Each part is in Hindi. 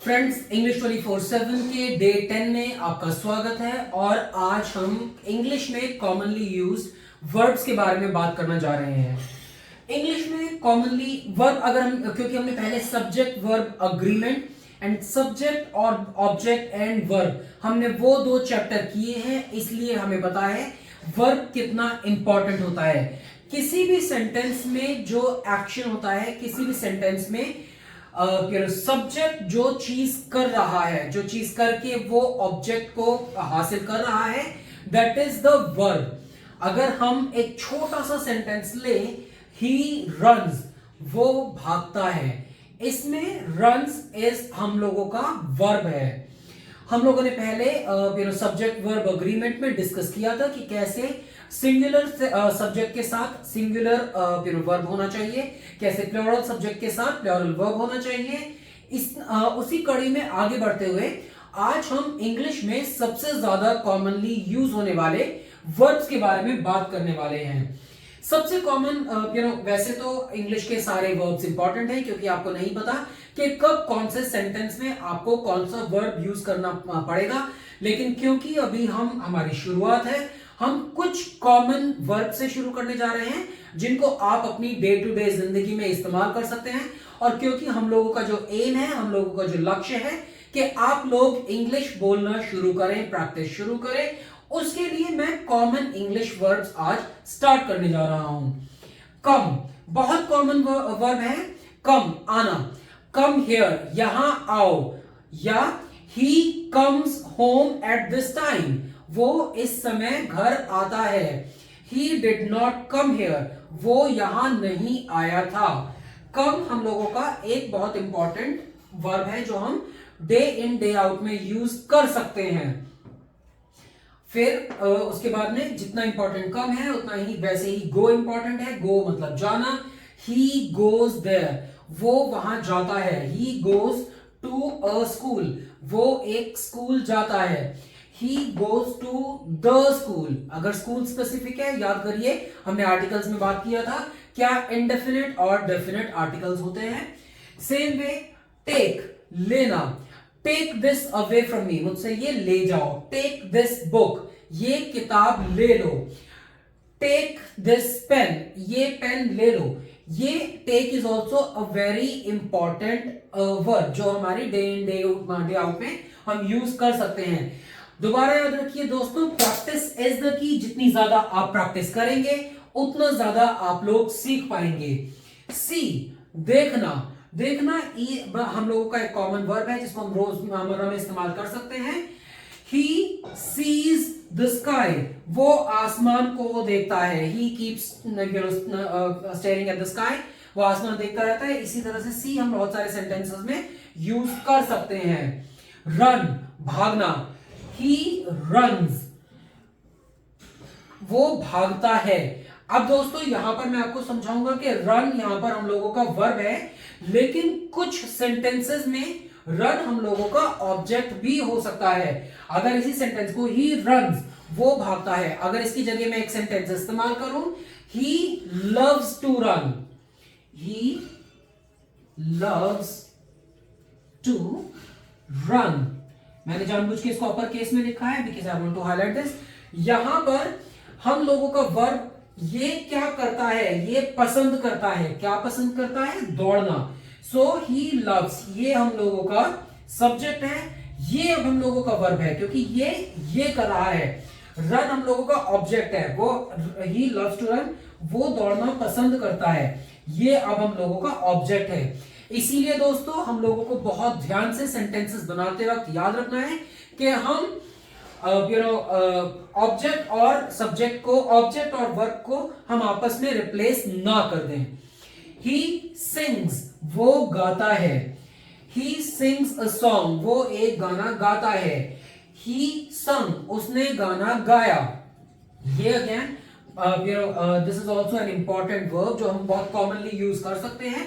फ्रेंड्स, इंग्लिश 24/7 के डे 10 में आपका स्वागत है। और आज हम इंग्लिश में कॉमनली यूज्ड वर्ब्स के बारे में बात करना जा रहे हैं। इंग्लिश में कॉमनली वर्ब क्योंकि हमने पहले subject verb agreement and subject और ऑब्जेक्ट एंड वर्ब हमने वो दो चैप्टर किए हैं, इसलिए हमें पता है वर्ब कितना इंपॉर्टेंट होता है। किसी भी सेंटेंस में जो एक्शन होता है, किसी भी सेंटेंस में सब्जेक्ट जो चीज कर रहा है, जो चीज करके वो ऑब्जेक्ट को हासिल कर रहा है, दैट इज द वर्ब। अगर हम एक छोटा सा सेंटेंस ले, ही रन्स, वो भागता है, इसमें रन्स इज हम लोगों का वर्ब है। हम लोगों ने पहले सब्जेक्ट वर्ब अग्रीमेंट में डिस्कस किया था कि कैसे सिंगुलर सब्जेक्ट के साथ सिंगुलर वर्ब होना चाहिए, कैसे प्लूरल सब्जेक्ट के साथ प्लूरल वर्ब होना चाहिए। उसी कड़ी में आगे बढ़ते हुए आज हम इंग्लिश में सबसे ज्यादा कॉमनली यूज होने वाले वर्ब्स के बारे में बात करने वाले हैं। सबसे कॉमन वैसे तो इंग्लिश के सारे वर्ब्स इंपॉर्टेंट हैं, क्योंकि आपको नहीं पता कि कब कौन से सेंटेंस में आपको कौन सा वर्ब यूज करना पड़ेगा। लेकिन क्योंकि अभी हमारी शुरुआत है, हम कुछ कॉमन वर्ब से शुरू करने जा रहे हैं जिनको आप अपनी डे टू डे जिंदगी में इस्तेमाल कर सकते हैं। और क्योंकि हम लोगों का जो एम है, हम लोगों का जो लक्ष्य है कि आप लोग इंग्लिश बोलना शुरू करें, प्रैक्टिस शुरू करें, उसके लिए मैं कॉमन इंग्लिश वर्ब्स आज स्टार्ट करने जा रहा हूं। कम बहुत कॉमन वर्ब है। कम, आना। कम हियर, यहां आओ। या he comes home at this time, वो इस समय घर आता है। He did not come here, वो यहां नहीं आया था। कम हम लोगों का एक बहुत इंपॉर्टेंट वर्ब है जो हम डे इन डे आउट में यूज कर सकते हैं। फिर उसके बाद में जितना इंपॉर्टेंट कम है उतना ही वैसे ही गो इंपॉर्टेंट है। गो मतलब जाना। ही गोज देयर, वो वहां जाता है। He goes to a school, वो एक स्कूल जाता है। He goes to the school, अगर स्कूल स्पेसिफिक है, याद करिए हमने आर्टिकल्स में बात किया था क्या इंडेफिनिट और डेफिनिट आर्टिकल्स होते हैं। सेम वे टेक, लेना। Take this away from me, मुझसे ये ले जाओ। टेक दिस बुक, ये किताब ले लो। टेक दिस पेन, ये पेन ले लो। ये take is also a very important verb जो हमारी डे इन डे आउट में हम यूज कर सकते हैं। दोबारा याद रखिए दोस्तों, प्रैक्टिस इज द की। जितनी ज्यादा आप प्रैक्टिस करेंगे उतना ज्यादा आप लोग सीख पाएंगे। सी, देखना। देखना ये हम लोगों का एक कॉमन वर्ब है जिसको हम रोजमर्रा में इस्तेमाल कर सकते हैं। ही सीज द स्काई, वो आसमान को देखता है। He keeps staring at the sky, वो आसमान देखता रहता है। इसी तरह से सी हम बहुत सारे सेंटेंसेस में यूज कर सकते हैं। रन, भागना। He runs, वो भागता है। अब दोस्तों यहां पर मैं आपको समझाऊंगा कि रन यहां पर हम लोगों का वर्ब है, लेकिन कुछ सेंटेंसेस में रन हम लोगों का ऑब्जेक्ट भी हो सकता है। अगर इसी सेंटेंस को ही रन्स, वो भागता है, अगर इसकी जगह मैं एक सेंटेंस इस्तेमाल करूं, he loves to run, he loves to run. मैंने जानबूझ के इसको अपर केस में लिखा है because I want to highlight this. यहां पर हम लोगों का वर्ब ये क्या करता है, ये पसंद करता है। क्या पसंद करता है? दौड़ना। सो ही लव्स, ये हम लोगों का सब्जेक्ट है, ये अब हम लोगों का वर्ब है क्योंकि ये कर रहा है। रन हम लोगों का ऑब्जेक्ट है, वो ही लव्स टू रन, वो दौड़ना पसंद करता है, ये अब हम लोगों का ऑब्जेक्ट है। इसीलिए दोस्तों हम लोगों को बहुत ध्यान से सेंटेंसेस बनाते वक्त याद रखना है कि हम ऑब्जेक्ट और सब्जेक्ट को, ऑब्जेक्ट और वर्ब को हम आपस में रिप्लेस ना कर दें। ही सिंग्स, वो गाता है। ही सिंग्स अ सॉन्ग, वो एक गाना गाता है। ही संग, उसने गाना गाया। ये again this is also an important verb जो हम बहुत कॉमनली यूज कर सकते हैं।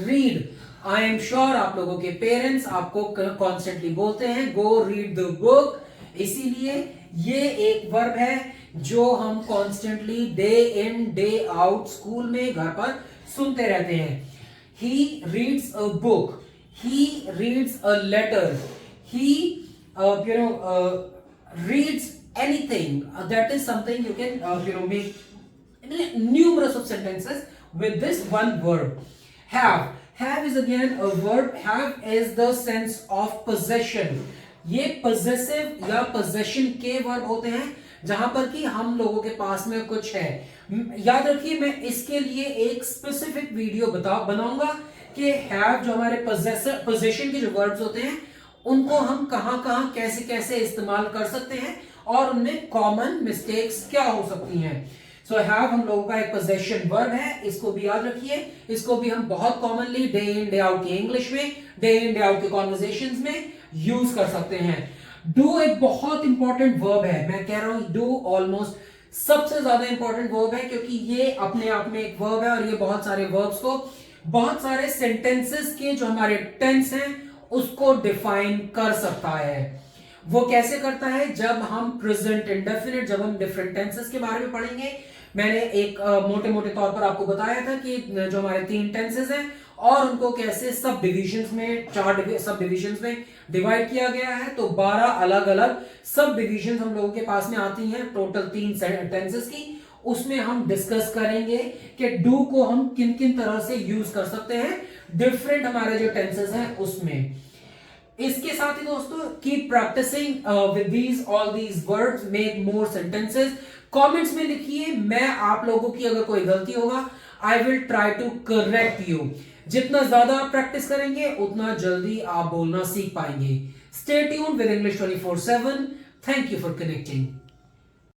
रीड, आई एम श्योर आप लोगों के पेरेंट्स आपको कॉन्स्टेंटली बोलते हैं गो रीड द बुक, इसीलिए ये एक वर्ब है जो हम constantly day in day out school में, घर पर सुनते रहते हैं। He reads a book, he reads a letter, he reads anything. That is something you can make numerous of sentences with this one verb. Have is again a verb. Have is the sense of possession. ये possessive या possession के verb होते हैं जहां पर कि हम लोगों के पास में कुछ है। याद रखिए, मैं इसके लिए एक स्पेसिफिक वीडियो बनाऊंगा कि हैव जो हमारे पोजेशन के जो वर्ब्स होते हैं उनको हम कहां कहां कैसे कैसे इस्तेमाल कर सकते हैं और उनमें कॉमन मिस्टेक्स क्या हो सकती हैं। सो हैव हम लोगों का एक पोजेशन वर्ब है, इसको भी याद रखिए। इसको भी हम बहुत commonly day in day out की इंग्लिश में, डे इन डे आउट के कॉन्वर्सेशंस में यूज कर सकते हैं। डू एक बहुत इंपॉर्टेंट वर्ब है, मैं कह रहा हूं डू ऑलमोस्ट सबसे ज्यादा इंपॉर्टेंट वर्ब है क्योंकि ये अपने आप में एक वर्ब है और ये बहुत सारे वर्ब्स को, बहुत सारे सेंटेंसेस के जो हमारे टेंस हैं उसको डिफाइन कर सकता है। वो कैसे करता है? जब हम प्रेजेंट इंडेफिनिट, जब हम डिफरेंट टेंसेस के बारे में पढ़ेंगे। मैंने एक मोटे मोटे तौर पर आपको बताया था कि जो हमारे 3 टेंसेस हैं और उनको कैसे सब डिविजन्स में, 4 सब डिविजन्स में डिवाइड किया गया है। तो 12 अलग अलग सब डिविजन्स हम लोगों के पास में आती हैं टोटल 3 टेंसेस की। उसमें हम डिस्कस करेंगे कि डू को हम किन किन तरह से यूज कर सकते हैं डिफरेंट हमारे जो टेंसेस हैं उसमें। इसके साथ ही दोस्तों keep practicing with these all these words, make more sentences. Comments में लिखिए, मैं आप लोगों की अगर कोई गलती होगा I will try to correct you. जितना ज्यादा आप प्रैक्टिस करेंगे उतना जल्दी आप बोलना सीख पाएंगे। Stay tuned with English 24/7। Thank you for connecting.